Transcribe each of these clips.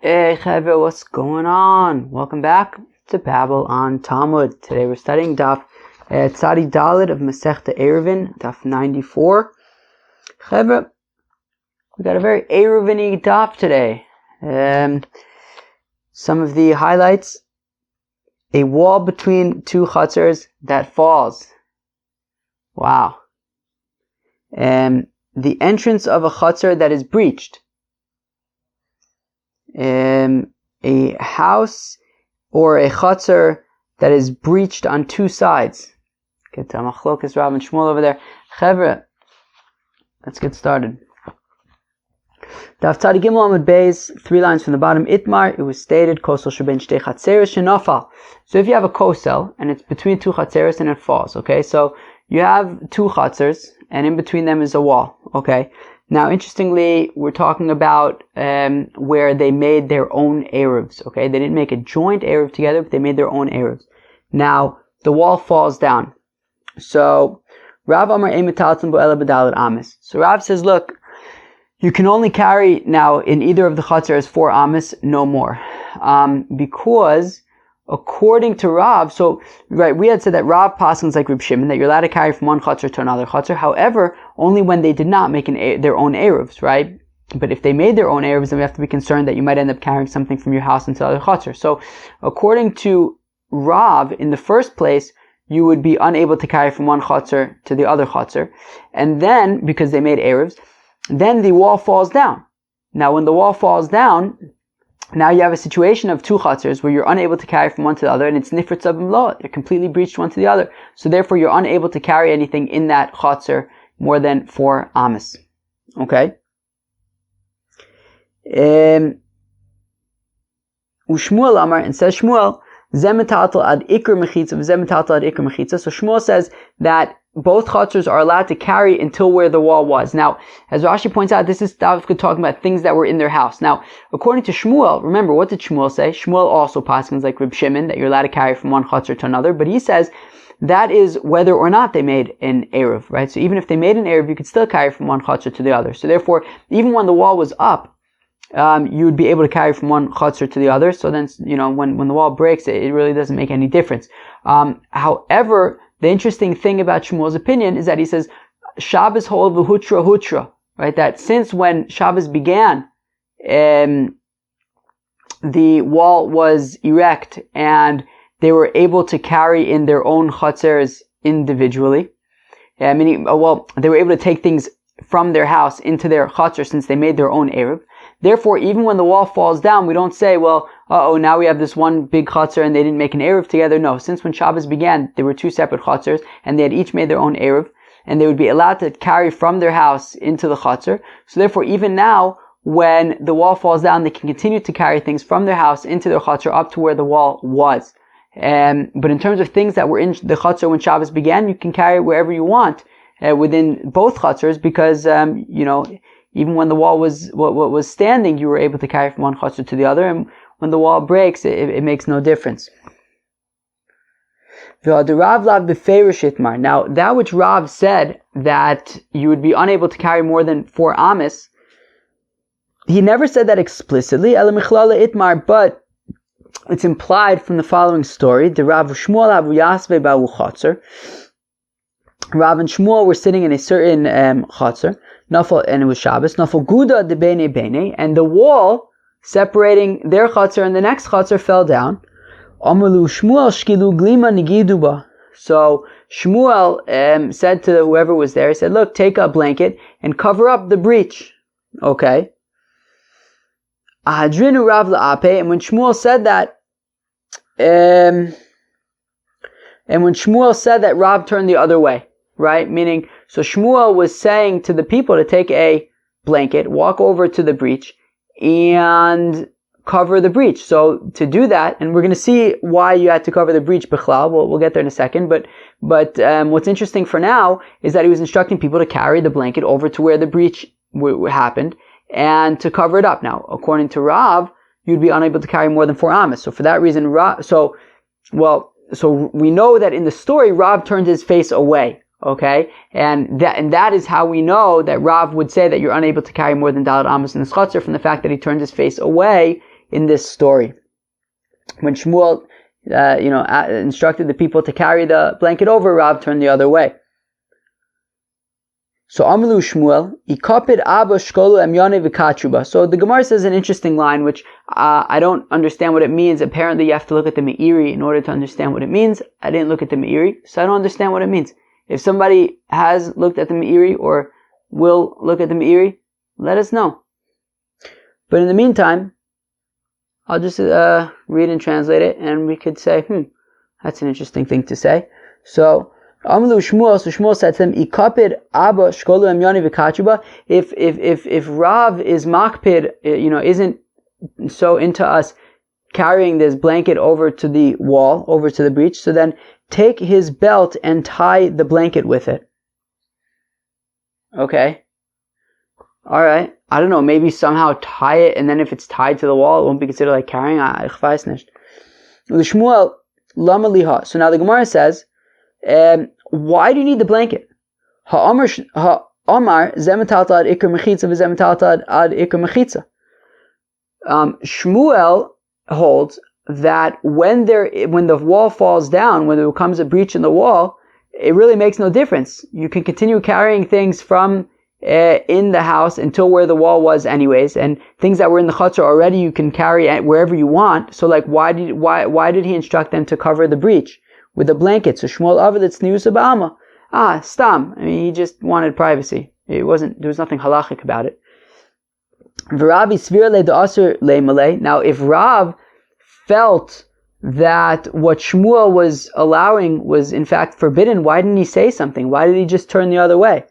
Hey Chevra, what's going on? Welcome back to Babel on Talmud. Today we're studying Daf Tzadi Dalet of Masechta Ayruvin, Daf 94. Chevra, we got a very Ayruvin-y Daf today. Some of the highlights: a wall between two hatzers that falls. Wow. The entrance of a hatzer that is breached. A house or a hatzer that is breached on two sides. Get to Machlokas Rav and Shmuel over there. Chevra, let's get started. Daf Tzadi Gimel Amud Beis, 3 lines from the bottom. Itmar, it was stated, Kosel Sheben Shtei Hatzeres Shenafal. So if you have a kosel and it's between two hatzeres and it falls, okay? So you have two hatzers and in between them is a wall, okay? Now, interestingly, we're talking about where they made their own Eiruvs, okay? They didn't make a joint Eruv together, but they made their own Eiruvs. Now, the wall falls down. So, Rav Amar Eimitaltzim Bo'ela B'dalet Amis. So Rav says, look, you can only carry now in either of the chatzers 4 Amis, no more. Because according to Rav, so, right, we had said that Rav paskins like Reb Shimon, that you're allowed to carry from one chatzer to another chatzer. However, only when they did not make their own Eruvs, right? But if they made their own Eruvs, then we have to be concerned that you might end up carrying something from your house into the other chatzer. So, according to Rav, in the first place, you would be unable to carry from one chatzer to the other chatzer. And then, because they made Eruvs, then the wall falls down. Now, when the wall falls down, now you have a situation of two chatzers where you're unable to carry from one to the other, and it's nifrit sabim lo. They're completely breached one to the other. So therefore, you're unable to carry anything in that chatzer more than 4 amis. Okay? Ushmuel Amar, and says Shmuel, Zemetatal ad ikr mechitza, Zemetatal ad ikr mechitza. So Shmuel says that both chatzers are allowed to carry until where the wall was. Now, as Rashi points out, this is talking about things that were in their house. Now, according to Shmuel, remember, what did Shmuel say? Shmuel also paskins like Reb Shimon, that you're allowed to carry from one chatzer to another, but he says that is whether or not they made an Eruv, right? So even if they made an Eruv, you could still carry from one chatzer to the other. So therefore, even when the wall was up, you would be able to carry from one chatzer to the other. So then, when the wall breaks, it really doesn't make any difference. However, the interesting thing about Shmuel's opinion is that he says, Shabbos hol v'hutra hutra, right? That since when Shabbos began, the wall was erect and they were able to carry in their own chatzers individually. Meaning, they were able to take things from their house into their chatzer since they made their own Eruv. Therefore, even when the wall falls down, we don't say, now we have this one big chatzer and they didn't make an Eruv together. No, since when Shabbos began, there were 2 separate chatzers and they had each made their own Eruv and they would be allowed to carry from their house into the chatzer. So therefore, even now, when the wall falls down, they can continue to carry things from their house into their chatzer up to where the wall was. But in terms of things that were in the chatzer when Shabbos began, you can carry wherever you want within both chatzers because, even when the wall was standing, you were able to carry from one chatzer to the other, and when the wall breaks, it makes no difference. Now, that which Rav said, that you would be unable to carry more than 4 amis, he never said that explicitly, but it's implied from the following story. Rav and Shmuel were sitting in a certain chatzer, and it was Shabbos. Nafal guda de bene, and the wall separating their chatzer and the next chatzer fell down. Amrlu Shmuel shkilu glima nigiduba. So Shmuel said to whoever was there, he said, "Look, take a blanket and cover up the breach." Okay. Ahadrinu Rav la'ape, and when Shmuel said that, Rav turned the other way. Right? Meaning, so Shmuel was saying to the people to take a blanket, walk over to the breach, and cover the breach. So to do that, and we're going to see why you had to cover the breach, Bichlal, we'll get there in a second, but what's interesting for now is that he was instructing people to carry the blanket over to where the breach happened, and to cover it up. Now, according to Rav, you'd be unable to carry more than 4 amas. So for that reason, so we know that in the story, Rav turned his face away. Okay, and that is how we know that Rav would say that you're unable to carry more than Dalet Amos in the Chatzer, from the fact that he turned his face away in this story. When Shmuel, instructed the people to carry the blanket over, Rav turned the other way. So Amru Shmuel, Ikapid Abba Shkolu Emyane V'Katruba. So the Gemara says an interesting line, which I don't understand what it means. Apparently you have to look at the Meiri in order to understand what it means. I didn't look at the Meiri, so I don't understand what it means. If somebody has looked at the Meiri or will look at the Meiri, let us know. But in the meantime, I'll just read and translate it, and we could say, that's an interesting thing to say. So Amlu Shmuel, so Shmuel said to them, Ikapid Abba Shkolu Emyani V'Katruba. If Rav is makpid, isn't so into us carrying this blanket over to the wall, over to the breach, so then take his belt and tie the blanket with it. Okay. Alright. I don't know, maybe somehow tie it, and then if it's tied to the wall, it won't be considered like carrying. Ich weiß nicht. Shmuel Lama Liha. So now the Gemara says, why do you need the blanket? Ha'amar zemetalta ad ikar mechitza v'zemetalta ad ikar mechitza. Shmuel holds that when the wall falls down, when there becomes a breach in the wall, it really makes no difference. You can continue carrying things from in the house until where the wall was anyways, and things that were in the Hatzer already you can carry wherever you want. So like why did he instruct them to cover the breach with a blanket? So Shmuel Avad it's Niusa Ba'ama. Stam. I mean, he just wanted privacy. There was nothing halachic about it. V'Rabi Svir le da'aser le malay. Now if Rav felt that what Shmuel was allowing was in fact forbidden, why didn't he say something? Why did he just turn the other way?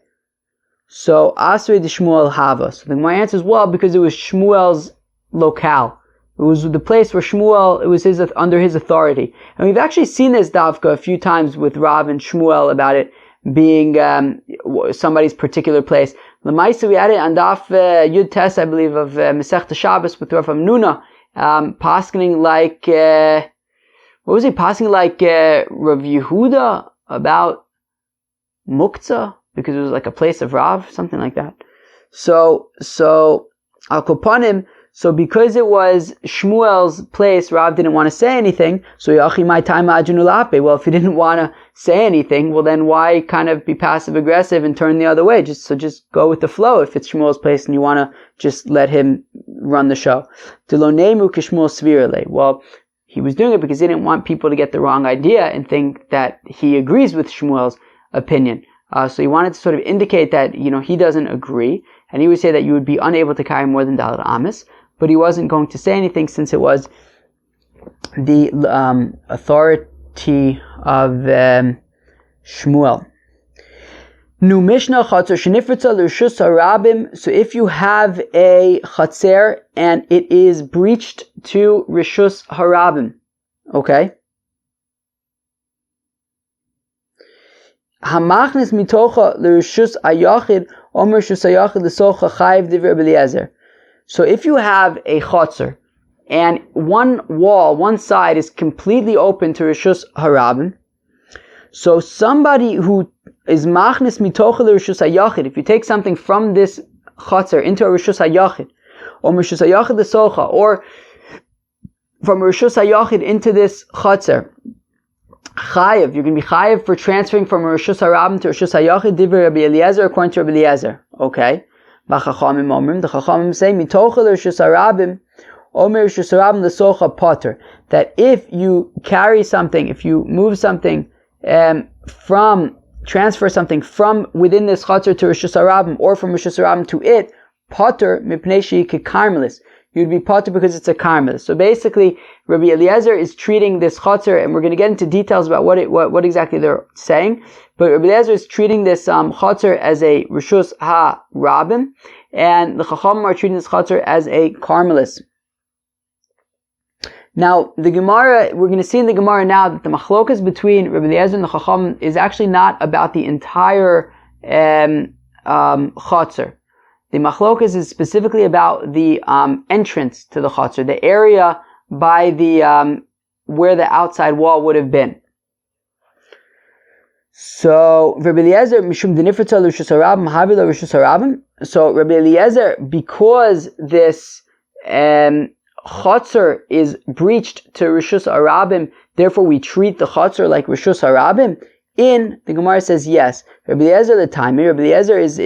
So Asrei de Shmuel Hava. So my answer is, well, because it was Shmuel's locale. It was the place where Shmuel, it was under his authority. And we've actually seen this davka a few times with Rav and Shmuel about it being somebody's particular place. L'maisa, we had it on Daf Yud Tes, I believe, of Masechta Shabbos with Rav Hamnuna, paskening like, what was he paskening like Rav Yehuda about Muktzah? Because it was like a place of Rav, something like that. So Al Kopanim, so because it was Shmuel's place, Rav didn't want to say anything. So Yachi my time ajunulape. Well, if he didn't want to say anything, well then why kind of be passive aggressive and turn the other way? Just go with the flow. If it's Shmuel's place and you want to just let him run the show. Delonemu kishmuel svirale. Well, he was doing it because he didn't want people to get the wrong idea and think that he agrees with Shmuel's opinion. So he wanted to sort of indicate that, he doesn't agree. And he would say that you would be unable to carry more than Dalet Amis. But he wasn't going to say anything since it was the authority of Shmuel. Nu Mishnah Hatzer Shenifritza L'Rishus HaRabim. So if you have a Hatzer and it is breached to Rishus HaRabim. Okay? Hamachnis mitocha l'rishus ayachid omer rishus ayachid l'socha chayiv divrei Eliezer. So if you have a chotzer and one side is completely open to rishus harabim, so somebody who is machnis mitocha l'rishus ayachid, if you take something from this chotzer into a rishus ayachid, omer rishus ayachid l'socha, or from rishus ayachid into this chotzer, Chayiv, you're going to be chayiv for transferring from Rishus HaRabim to Rishus HaYachid, Divrei Rabbi Eliezer, according to Rabbi Eliezer. Okay. The Chachamim say, Mitocha Rishus HaRabim, Omer Rishus HaRabim L'socha Potter. That if you carry something, if you move something, transfer something from within this Hatzer to Rishus HaRabim, or from Rishus HaRabim to it, Potter, Mipnei She'iki Karmelis. You'd be potter because it's a karmelis. So basically, Rabbi Eliezer is treating this chotzer, and we're going to get into details about what exactly they're saying. But Rabbi Eliezer is treating this chotzer as a rishus ha-rabim, and the chachamim are treating this chotzer as a karmelis. Now, the Gemara, we're going to see in the Gemara now that the machlokas between Rabbi Eliezer and the chachamim is actually not about the entire chotzer. The machlokas is specifically about the entrance to the Hatzer, the area by the where the outside wall would have been. So Rabbi Eliezer mishum denifritza l'rishus harabim havila rishus harabim. So Rabbi Eliezer, because this Hatzer is breached to Rishus Harabim, therefore we treat the Hatzer like Rishus Harabim? The Gemara says yes. Rabbi Eliezer the Taimi, Rabbi Eliezer is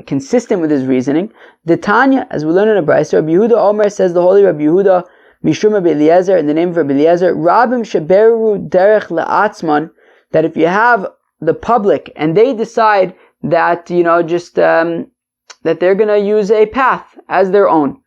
consistent with his reasoning. The Tanya, as we learn in a Brayso, Rabbi Yehuda Omer says, the holy Rabbi Yehuda, Mishum Rabbi Eliezer, in the name of Rabbi Eliezer, Rabim Sheberu Derech La'atzman, that if you have the public and they decide that, that they're going to use a path as their own.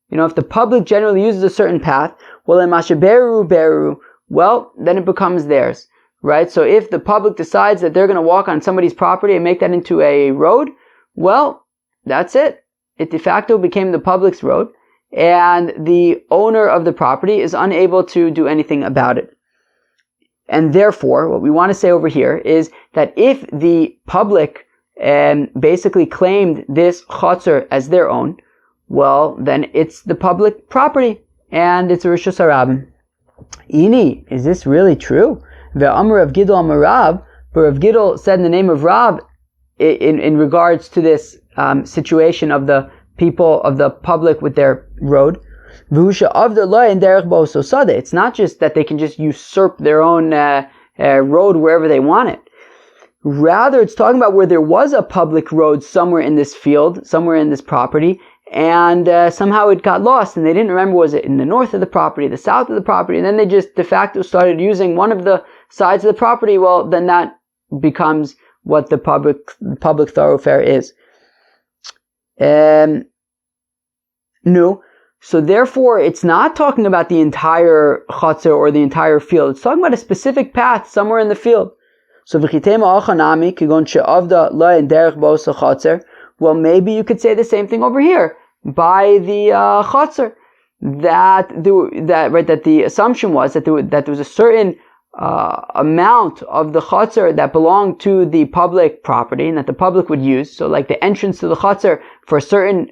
If the public generally uses a certain path, well, in Mashaberu Beru, well, then it becomes theirs, right? So if the public decides that they're going to walk on somebody's property and make that into a road, well, that's it. It de facto became the public's road, and the owner of the property is unable to do anything about it. And therefore, what we want to say over here is that if the public basically claimed this Hatzer as their own, well, then it's the public property, and it's a Rishus Harabim. Ini, is this really true? Ve'amar Rav Gidol Amar Rav, but Rav Gidol said in the name of Rav, in regards to this situation of the people, of the public with their road, it's not just that they can just usurp their own road wherever they want it. Rather, it's talking about where there was a public road somewhere in this field, somewhere in this property, and somehow it got lost, and they didn't remember, was it in the north of the property, the south of the property, and then they just de facto started using one of the sides of the property. Well, then that becomes what the public thoroughfare is. No. So therefore, it's not talking about the entire Hatzer or the entire field. It's talking about a specific path somewhere in the field. So well, maybe you could say the same thing over here by the Hatzer, that the assumption was that there was a certain amount of the Hatzer that belonged to the public property and that the public would use. So like the entrance to the Hatzer for a certain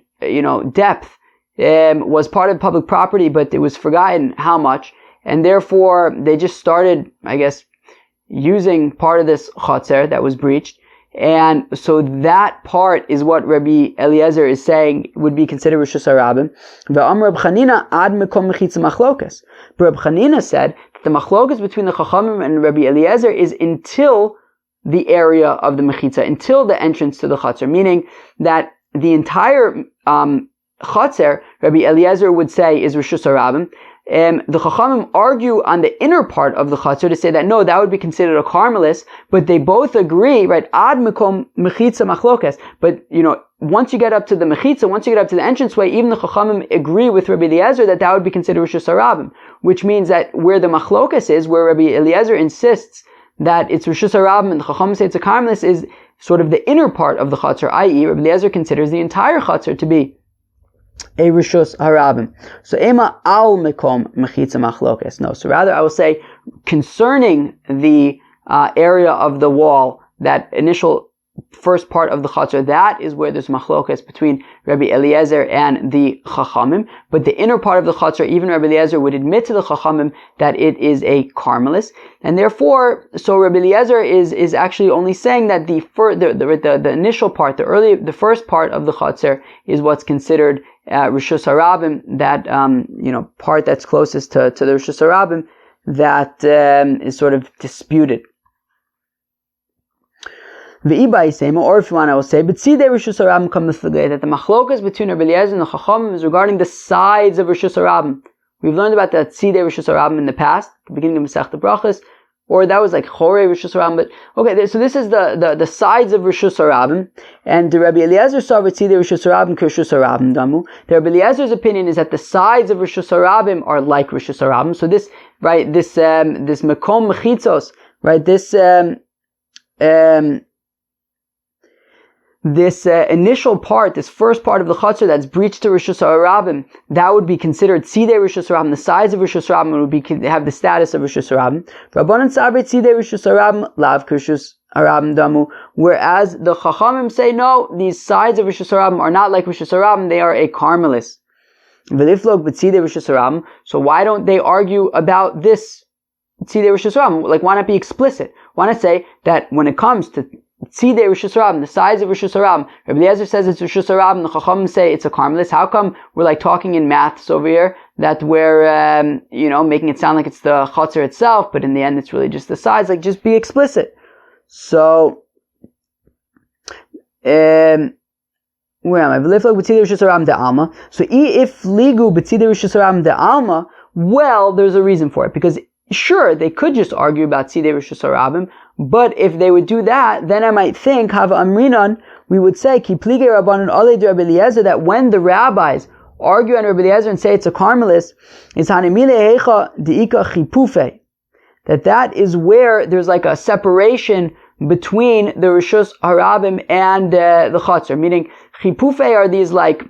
depth was part of public property, but it was forgotten how much, and therefore they just started, I guess, using part of this Hatzer that was breached. And so that part is what Rabbi Eliezer is saying would be considered Rishus Harabim. Ve'amar Reb Chanina ad mekom mechitza machlokas. But Reb Chanina said that the machlokas between the Chachamim and Rabbi Eliezer is until the area of the mechitza, until the entrance to the Hatzer, meaning that the entire Hatzer, Rabbi Eliezer would say, is Rishus Harabim. The Chachamim argue on the inner part of the Hatzer to say that no, that would be considered a Carmelis, but they both agree, right? Ad mekom mechitza machlokas. But, once you get up to the mechitza, once you get up to the entranceway, even the Chachamim agree with Rabbi Eliezer that would be considered Rishus Harabim, which means that where the machlokas is, where Rabbi Eliezer insists that it's Rishus Harabim and the Chachamim say it's a Carmelis, is sort of the inner part of the Hatzer, i.e. Rabbi Eliezer considers the entire Hatzer to be a Rishus Harabim. So ema al mekom mechitza machlokes. No, so rather I will say concerning the area of the wall, that initial first part of the Hatzer, that is where there's machlokes between Rabbi Eliezer and the Chachamim. But the inner part of the Hatzer, even Rabbi Eliezer would admit to the Chachamim that it is a Carmelis, and therefore, so Rabbi Eliezer is actually only saying that the initial part, the first part of the Hatzer is what's considered Rishus Harabim, that part that's closest to the Rishus Harabim, that is sort of disputed. Or if you want, I will say, but see, the Rishus Harabim come that the machlokas between Rabbi Eliezer and the Chachamim is regarding the sides of Rishus Harabim. We've learned about that Tzidei Rishus Harabim in the past, the beginning of Masechta Brachos, or that was like Chorei Rishus Harabim. But okay, so this is the sides of Rishus Harabim, and the Rabbi Eliezer saw Tzidei Rishus Harabim Rishus Harabim Damu. The Rabbi Eliezer's opinion is that the sides of Rishus Harabim are like Rishus Harabim. So this Mekom Mechitzos, right, this initial part, this first part of the Hatzer that's breached to Rishus Harabim, that would be considered Tzidei Rishus Harabim. The sides of Rishus Harabim would have the status of Rishus Harabim. Rabbanan Savri Tzidei Rishus Harabim Lav Rishus Harabim Damu. Whereas the Chachamim say no, these sides of Rishus Harabim are not like Rishus Harabim; they are a Carmelis. V'liflog b'Tzidei Rishus Harabim. So why don't they argue about this Tzidei Rishus Harabim? Like, why not be explicit? Why not say that when it comes to tzidei Rishus Harabim, the sides of Rishus Harabim. Rabbi Eliezer says it's Rishus Harabim, the Chacham say it's a Carmelis. How come we're like talking in maths over here that we're, making it sound like it's the Hatzer itself, but in the end it's really just the sides? Like, just be explicit. So, where am I? So if ligu b'tzidei Rishus Harabim de alma, well, there's a reason for it, because sure, they could just argue about tzidei Rishus Harabim, but if they would do that, then I might think, Hava Amrinan, we would say, Ki plige Rabbanan Alei de Rabbi Eliezer, that when the rabbis argue on Rabbi Eliezer and say it's a Carmelis, is Hanimile Hecha Deika Chipufe, that is where there's like a separation between the Rishus Harabim and the Hatzer, meaning Chipufe are these like,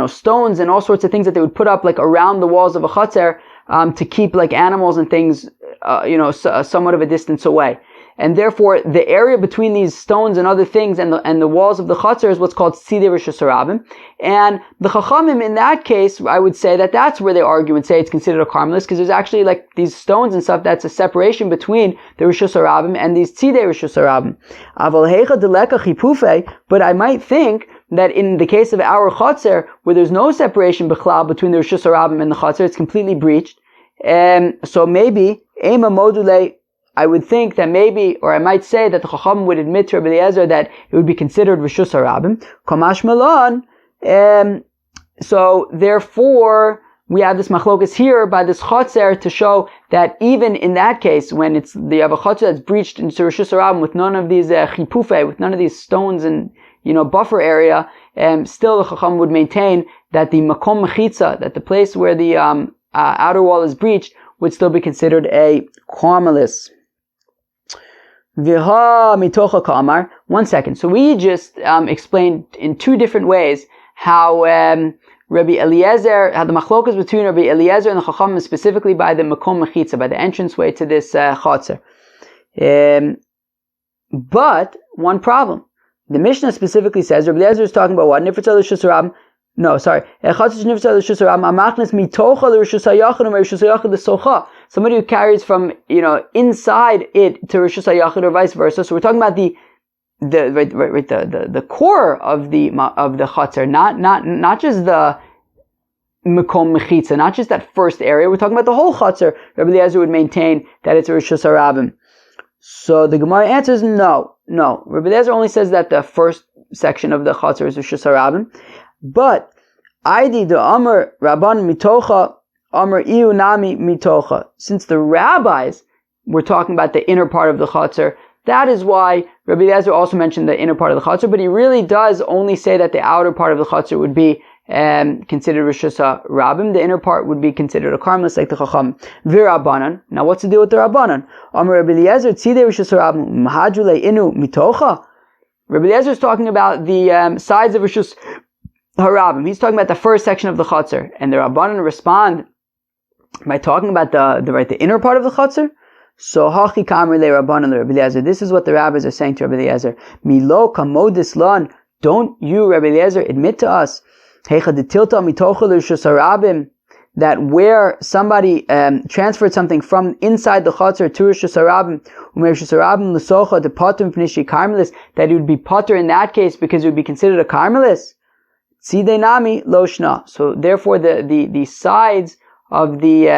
stones and all sorts of things that they would put up like around the walls of a Hatzer, to keep like animals and things, somewhat of a distance away. And therefore, the area between these stones and other things and the walls of the Hatzer is what's called tzidei Rishus Harabim. And the Chachamim, in that case, I would say that's where they argue and say it's considered a Carmelis, because there's actually like these stones and stuff that's a separation between the Rishus Harabim and these tzidei Rishus Harabim. Aval heicha deleka chipufe, but I might think that in the case of our Hatzer, where there's no separation b'chlal between the Rishus Harabim and the Hatzer, it's completely breached. So maybe, Ema Module, I would think that maybe, or I might say that the Chacham would admit to Rabbi Eliezer that it would be considered Rishus Harabim. Kamash Malon. So therefore, we have this machlokas here by this Hatzer to show that even in that case, when you have a Hatzer that's breached into Rishus Harabim with none of these chipufe, with none of these stones and buffer area, still the Chacham would maintain that the makom mechitza, that the place where the outer wall is breached, would still be considered a Carmelis. Viha mitocha kamar. 1 second. So we just explained in two different ways how Rabbi Eliezer, how the machlokas between Rabbi Eliezer and the Chacham, specifically by the makom mechitza, by the entranceway to this Hatzer. But one problem. The Mishnah specifically says Rabbi Eliezer is talking about what? Nifritza l'Rishus Harabim. No, sorry. Somebody who carries from, inside it to Rishus HaYachid or vice versa. So we're talking about the core of the Hatzer, not just the Mekom Mechitza, not just that first area. We're talking about the whole Hatzer. Rabbi Eliezer would maintain that it's Rishus Harabim. So the Gemara answers no. Rabbi Eliezer only says that the first section of the Hatzer is Rishus Harabim. But Aidi the Amr Rabban Mitocha Amr Iu Nami Mitocha. Since the rabbis were talking about the inner part of the Hatzer, that is why Rabbi Eliezer also mentioned the inner part of the Hatzer, but he really does only say that the outer part of the Hatzer would be considered Rishus Harabim. The inner part would be considered a Carmelis, like the Chacham. V'Rabbanan. Now what's the deal with the Rabbanan? Amr Rabbi Eliezer Tzidei Rishus Harabim Mahadrule Inu Mitocha. Rabbi Eliezer is talking about the sides of Rishus Harabim. He's talking about the first section of the Hatzer, and the Rabbanan respond by talking about the inner part of the Hatzer. So hachi kamri le Rabbanan le Rabbi Eliezer. This is what the rabbis are saying to Rabbi Eliezer. Milo kamodis lan. Don't you, Rabbi Eliezer, admit to us heicha detilta mitocha l'Rishus Harabim, that where somebody transferred something from inside the Hatzer to Rishus Harabim, Rishus Harabim l'socha depatum p'nishi Carmelis, that it would be potter in that case because it would be considered a Carmelis. Tzidei nami lo shna. So therefore, the sides of the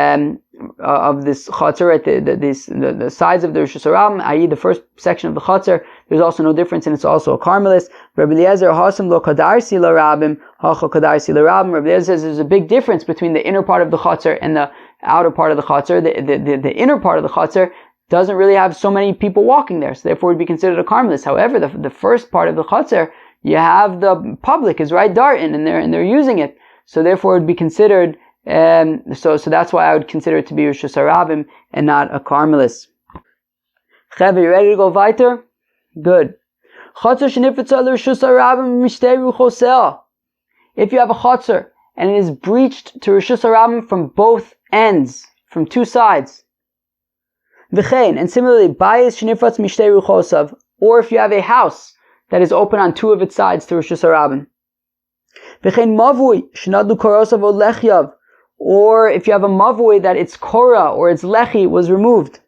of this Hatzer, the sides of the Rishus Harabim, i.e. the first section of the Hatzer, there's also no difference, and it's also a Carmelis. Rabbi Eliezer hasam lo kadarsi lo rabim hacha kadarsi lo rabim. Rabbi Eliezer says there's a big difference between the inner part of the Hatzer and the outer part of the Hatzer. The inner part of the Hatzer doesn't really have so many people walking there, so therefore it would be considered a Carmelis. However, the first part of the Hatzer, you have the public is right darting and they're using it, so therefore it would be considered. So that's why I would consider it to be Rishus Harabim and not a Carmelis. Cheve, you ready to go weiter? Good. If you have a Hatzer and it is breached to Rishus Harabim from both ends, from two sides, and similarly, or if you have a house that is open on two of its sides to Rishus Harabim, mavui or if you have a mavui that its korah or its lechi was removed.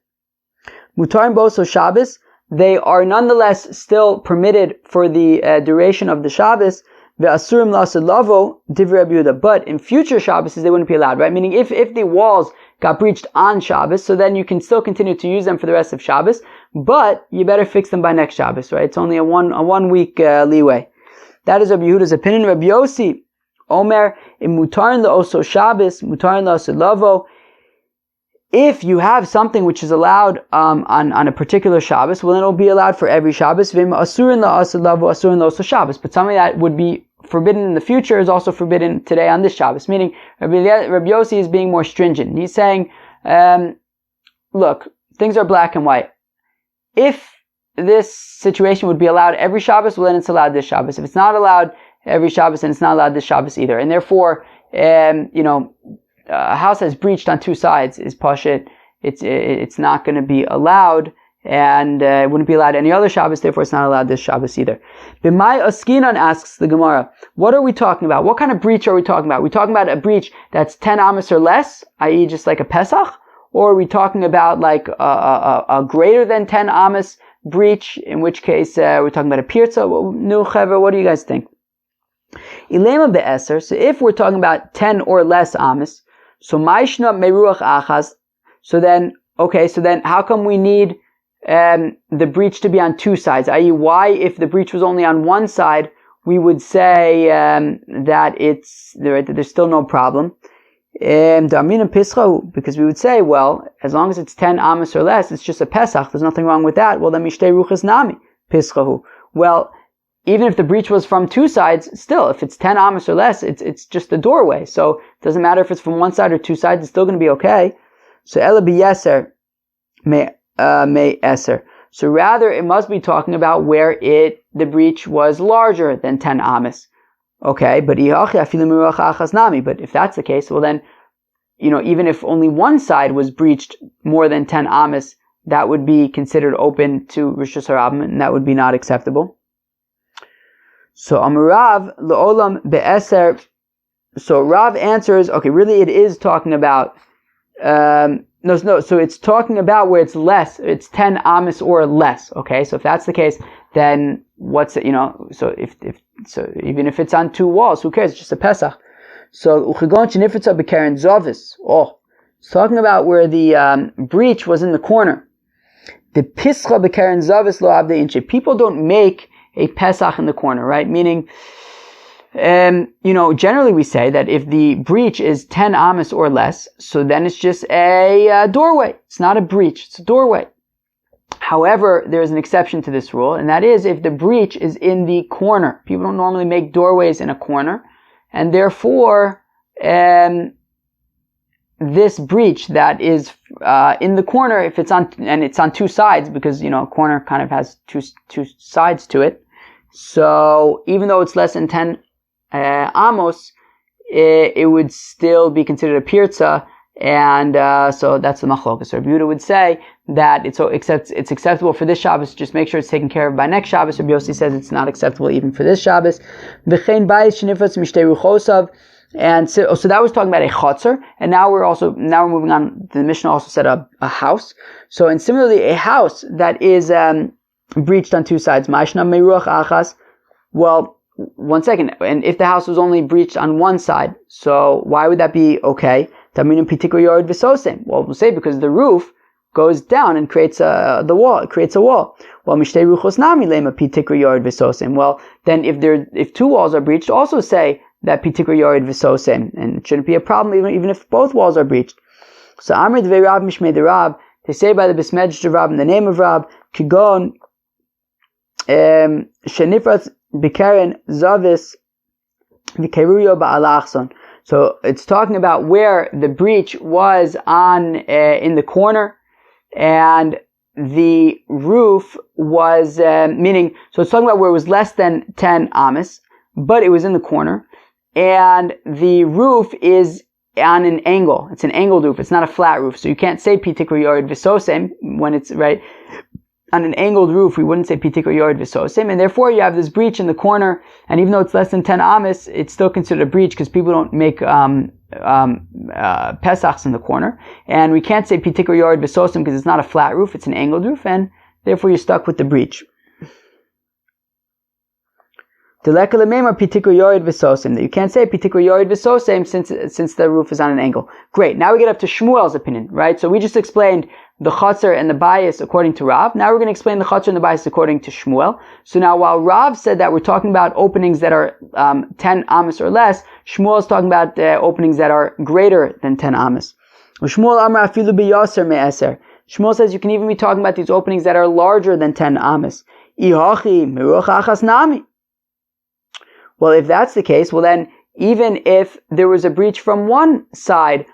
Mutarim boso Shabbos they are nonetheless still permitted for the duration of the Shabbos. Ve'asurim la'aseh lavo divrei Rabbi Yehuda. But in future Shabbos, they wouldn't be allowed, right? Meaning, if the walls got breached on Shabbos, so then you can still continue to use them for the rest of Shabbos, but you better fix them by next Shabbos, right? It's only a one week leeway. That is Rabbi Yehuda's opinion. Rabbi Yossi, Omer, in mutarin la'oso Shabbos, mutarin la'aseh lavo. If you have something which is allowed on a particular Shabbos, well, then it will be allowed for every Shabbos. But something that would be forbidden in the future is also forbidden today on this Shabbos. Meaning, Rabbi Yossi is being more stringent. He's saying, look, things are black and white. If this situation would be allowed every Shabbos, well, then it's allowed this Shabbos. If it's not allowed every Shabbos, then it's not allowed this Shabbos either. And therefore, a house that's breached on two sides is pashit. It's not going to be allowed, and it wouldn't be allowed any other Shabbos. Therefore, it's not allowed this Shabbos either. B'mai Askinan, asks the Gemara, what are we talking about? What kind of breach are we talking about? Are we talking about a breach that's 10 amos or less, i.e., just like a Pesach, or are we talking about like a greater than 10 amos breach? In which case, we're talking about a pirza. What do you guys think? Ilema be'eser. So if we're talking about 10 or less amos. So ma'ishna meruach achaz. So then how come we need the breach to be on two sides? I.e., why, if the breach was only on one side, we would say that there's still no problem? Because we would say, well, as long as it's 10 amos or less, it's just a Pesach. There's nothing wrong with that. Well, then mishtei ruchas nami pischahu. Well, even if the breach was from two sides, still, if it's 10 amos or less, it's just a doorway. So it doesn't matter if it's from one side or two sides, it's still going to be okay. So ela biyeser me eser. So rather, it must be talking about where the breach was larger than 10 amos. Okay, but if that's the case, well then, even if only one side was breached more than 10 amos, that would be considered open to Rishus Harabim, and that would be not acceptable. So Amarav le'olam be'eser. So Rav answers, okay, really it is talking about, so it's talking about where it's less, it's 10 amos or less, okay? So if that's the case, then what's it, so even if it's on two walls, who cares? It's just a Pesach. So uchigon shenifritza b'keren zovis. Oh, it's talking about where the breach was in the corner. The pischa b'keren zovis lo abde inche. People don't make a Pesach in the corner, right? Meaning, generally we say that if the breach is 10 amos or less, so then it's just a doorway. It's not a breach, it's a doorway. However, there is an exception to this rule, and that is if the breach is in the corner. People don't normally make doorways in a corner, and therefore, this breach that is in the corner, if it's on, and it's on two sides, because a corner kind of has two sides to it. So even though it's less than 10 amos, it would still be considered a pirza, and so that's the machlokas. So Rabbi Yehuda would say that it's acceptable for this Shabbos. Just make sure it's taken care of by next Shabbos. Rabbi Yossi says it's not acceptable even for this Shabbos. V'chein bayis shenifratz mishtei ruchosav. And so that was talking about a Hatzer, and now we're moving on. The Mishnah also said a house. So, and similarly, a house that is breached on two sides. Ma'ishna meruach achas. Well, one second. And if the house was only breached on one side, so why would that be okay? Taminim pitikor yored v'sosem. Well, we'll say because the roof goes down and creates the wall. It creates a wall. Well, mishtei ruchos nami lema pitikor yored v'sosem. Well, then if two walls are breached, also say that pitikor yored v'sosem, and it shouldn't be a problem even if both walls are breached. So Amr dvei Rab mishmei de Rab, they say by the Besmedrish of Rab in the name of Rab, kigon shenifratz b'keren zavis v'keruyo ba'alachson. So it's talking about where the breach was in the corner, and the roof was meaning. So it's talking about where it was less than 10 amos, but it was in the corner, and the roof is on an angle. It's an angled roof. It's not a flat roof. So you can't say pitikor yored v'sosem when it's right on an angled roof. We wouldn't say pitikor yored v'sosem, and therefore you have this breach in the corner. And even though it's less than 10 amos, it's still considered a breach because people don't make pesachs in the corner. And we can't say pitikor yored v'sosem because it's not a flat roof. It's an angled roof, and Therefore, you're stuck with the breach. You can't say pitikur yored v'sosim since the roof is on an angle. Great. Now we get up to Shmuel's opinion, right? So we just explained the Hatzer and the bias according to Rav. Now we're going to explain the Hatzer and the bias according to Shmuel. So now while Rav said that we're talking about openings that are 10 amas or less, Shmuel is talking about openings that are greater than 10 amas. Shmuel amar afilu biyaser me'eser. Shmuel says you can even be talking about these openings that are larger than 10 amas. Ihachi miruch achas nami. Well, if that's the case, well then, even if there was a breach from one side,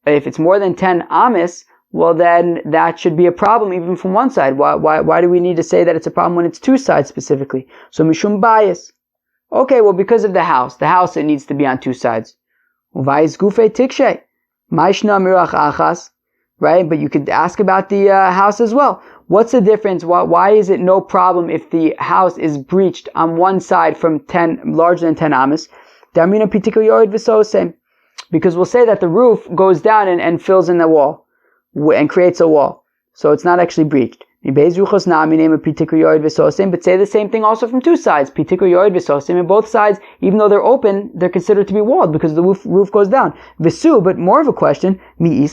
if it's more than 10 amas, well then that should be a problem even from one side. Why do we need to say that it's a problem when it's two sides specifically? So mishum bias. Okay, well because of the house. The house, it needs to be on two sides. Uvayis gufe tikshe. Maishna mirach achas. Right? But you could ask about the house as well. What's the difference? Why is it no problem if the house is breached on one side from 10, larger than 10 amas? Because we'll say that the roof goes down and fills in the wall and creates a wall. So it's not actually breached. But say the same thing also from two sides. In both sides, even though they're open, they're considered to be walled because the roof goes down. Visu, but more of a question, does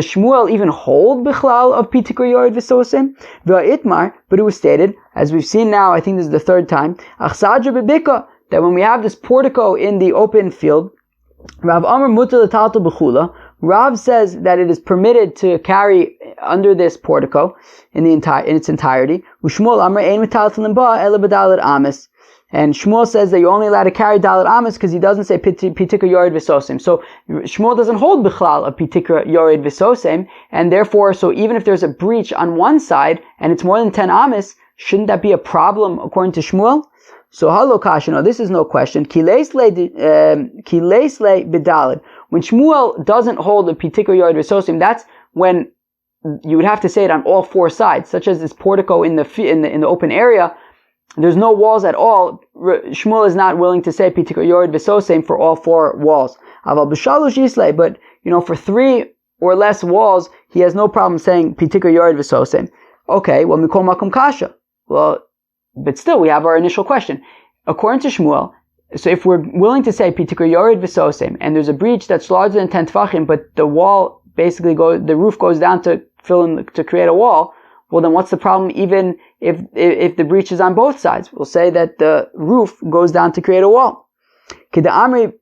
Shmuel even hold bichlal of pitikur yored v'sosim? But it was stated, as we've seen now, I think this is the third time, that when we have this portico in the open field, Rav Amar mutar l'taltal b'chula, Rav says that it is permitted to carry under this portico in its entirety. Ushmuel Amar ein metaltalin ba ela b'dalet amis. And Shmuel says that you're only allowed to carry dalet amis because he doesn't say pitikur yored v'sosim. So Shmuel doesn't hold bichlal of pitikur yored v'sosim, and therefore, so even if there's a breach on one side and it's more than 10 amis, shouldn't that be a problem according to Shmuel? So halokashino, this is no question. Kileisle b'dalet. When Shmuel doesn't hold the pitikur yored v'sosim, that's when you would have to say it on all four sides, such as this portico in the open area. There's no walls at all. Shmuel is not willing to say pitikur yored v'sosim for all four walls. Aval b'shalosh yisle, but for 3 or less walls, he has no problem saying pitikur yored v'sosim. Okay, well mikol makom kasha. Well, but still we have our initial question. According to Shmuel, so if we're willing to say pitikur yored v'sosim, and there's a breach that's larger than 10 tefachim, but the wall basically the roof goes down to to create a wall, well then what's the problem even if the breach is on both sides? We'll say that the roof goes down to create a wall. Kida amri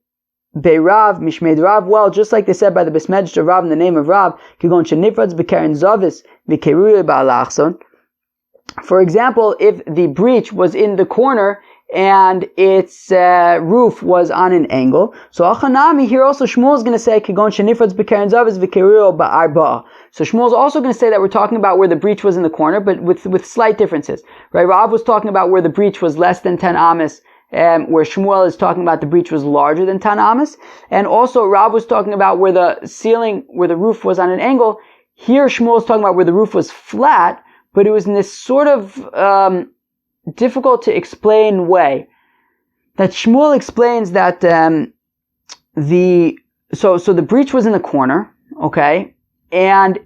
be'rav mishmeid Rav, well, just like they said by the besmedj of Rav in the name of Rav, kigon shenifratz b'keren zavis v'keruye ba'alachson. For example, if the breach was in the corner and its roof was on an angle, so achanami here also Shmuel is going to say kigon shenifratz b'keren zavis v'keruye ba'arba'a. So Shmuel is also going to say that we're talking about where the breach was in the corner, but with slight differences, right? Rav was talking about where the breach was less than 10 amas, where Shmuel is talking about the breach was larger than 10 amas, and also Rav was talking about where the roof was on an angle. Here Shmuel is talking about where the roof was flat, but it was in this sort of difficult to explain way that Shmuel explains that the breach was in the corner, okay, and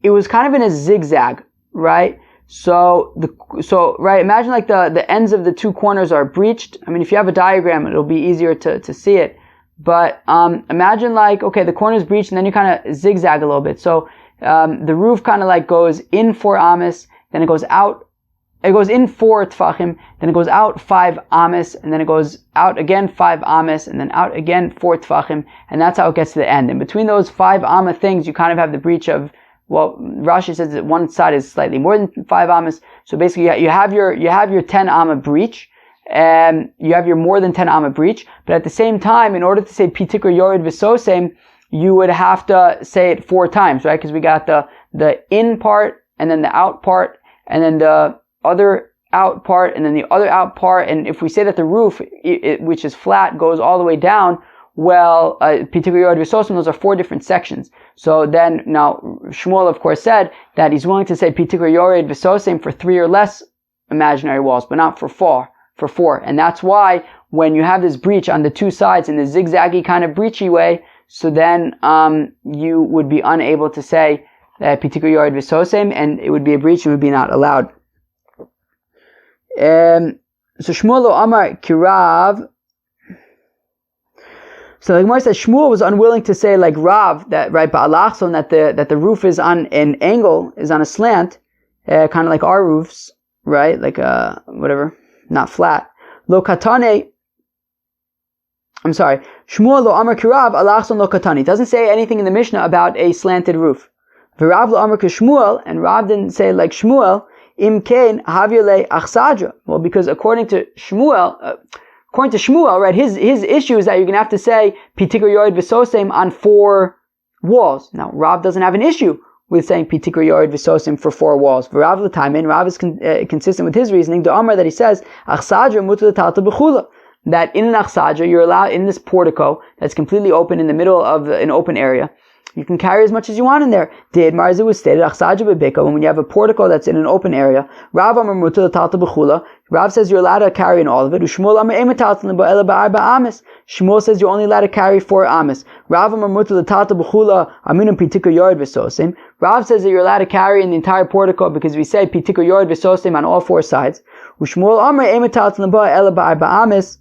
it was kind of in a zigzag, right? Right, imagine like the ends of the two corners are breached. I mean, if you have a diagram, it'll be easier to see it. But imagine like, okay, the corner is breached, and then you kind of zigzag a little bit. So the roof kind of like goes in 4 amas, then it goes out. It goes in 4 tfachim, then it goes out 5 amas, and then it goes out again 5 amas, and then out again 4 tfachim, and that's how it gets to the end. And between those 5 amma things, you kind of have the breach of, well, Rashi says that one side is slightly more than 5 amas. So basically, you have your 10 amma breach, and you have your more than 10 amma breach. But at the same time, in order to say pitikur yored v'sosim, you would have to say it 4 times, right? Because we got the in part, and then the out part, and then the other out part, and then the other out part. And if we say that the roof, which is flat, goes all the way down, well, pitikur yored v'sosim, those are 4 different sections. So then, now, Shmuel, of course, said that he's willing to say pitikur yored v'sosim for 3 or less imaginary walls, but not for 4. And that's why when you have this breach on the 2 sides in the zigzaggy kind of breachy way, so then you would be unable to say Pitikr Yored V'Sosem, and it would be a breach and would be not allowed. So Shmuel lo Amar Kirav. So the Gemara says Shmuel was unwilling to say like Rav, that right ba'alachson, that the roof is on an angle, is on a slant, kind of like our roofs, right? Like whatever, not flat. Lo katane. I'm sorry. Shmuel lo Amar Kirav alachson lo katani. It doesn't say anything in the Mishnah about a slanted roof. V'Rav lo Amar Shmuel, and Rav didn't say like Shmuel. Im kain havyale achsadra. Well, because according to Shmuel, right, his issue is that you're going to have to say Pitikr Yored V'Sosem on 4 walls. Now, Rav doesn't have an issue with saying Pitikr Yored V'Sosem for 4 walls. V'Rav l'taimin, Rav is consistent with his reasoning. The Amar that he says achsadra mutar l'talta b'chula. That in an achsadra, you're allowed, in this portico that's completely open in the middle of an open area, you can carry as much as you want in there. Did Marzi was stated achsadra bebeka, when you have a portico that's in an open area. Rav Amar mutar l'talta b'chula. Rav says you're allowed to carry in all of it. Shmuel Amar ein metaltalin ba'ela ba'arba amis. Shmuel says you're only allowed to carry 4 amis. Rav Amar mutar l'talta b'chula aminum Pitikr Yored V'Sosem. Rav says that you're allowed to carry in the entire portico because we say Pitikr Yored V'Sosem on all 4 sides. Shmuel Amar ein metaltalin ba'ela ba'arba amis.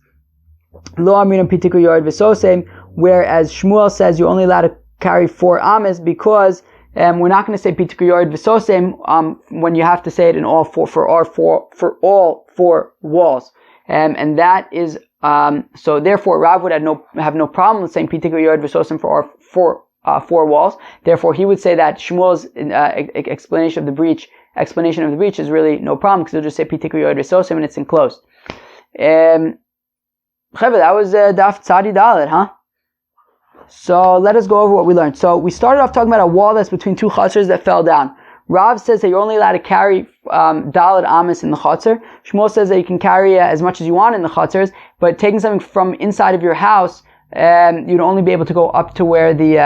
Lo aminum Pitikr Yored V'Sosem. Whereas Shmuel says you're only allowed to carry 4 amis because we're not going to say Pitikr Yored V'Sosem when you have to say it in all 4 for all 4 walls, and that is so. Therefore, Rav would have no problem with saying Pitikr Yored V'Sosem for our 4 walls. Therefore, he would say that Shmuel's explanation of the breach is really no problem because he'll just say Pitikr Yored V'Sosem and it's enclosed. That was Daf Tzadi Dalet, huh? So let us go over what we learned. So we started off talking about a wall that's between 2 hatzers that fell down. Rav says that you're only allowed to carry Dalet Amis in the Hatzer. Shmuel says that you can carry as much as you want in the Hatzers, but taking something from inside of your house, you'd only be able to go up to where the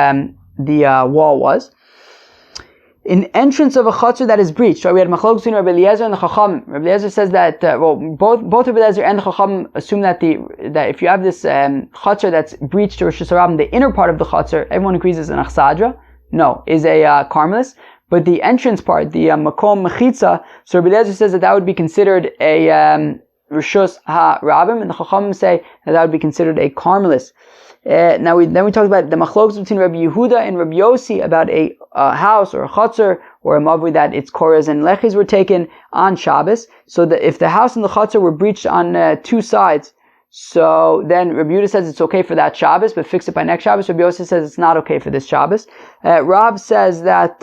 wall was. In entrance of a Hatzer that is breached, right? We had Machlok between Rabbi Eliezer and the Chacham. Rabbi Eliezer says that both Rabbi Eliezer and the Chacham assume that if you have this Hatzer that's breached to Rosh Hashanah, the inner part of the Hatzer, everyone agrees is an achsadra. No, is a karmelis. But the entrance part, the makom mechitza, so Rabbi Eliezer says that would be considered a rishus ha-rabim, and the Chachamim say that would be considered a karmelis. Then we talked about the machloks between Rabbi Yehuda and Rabbi Yossi about a house or a Hatzer or a mavui that its koras and lechis were taken on Shabbos. So that if the house and the Hatzer were breached on 2 sides, so then Rabbi Yehuda says it's okay for that Shabbos, but fix it by next Shabbos. Rabbi Yossi says it's not okay for this Shabbos. Rav says that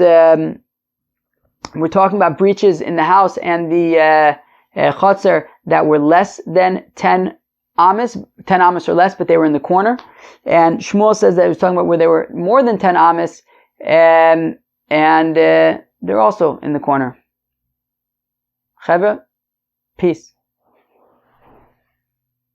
we're talking about breaches in the house and the Hatzer that were less than 10 amis or less, but they were in the corner. And Shmuel says that he was talking about where they were more than 10 amis, and they're also in the corner. Chevra, peace.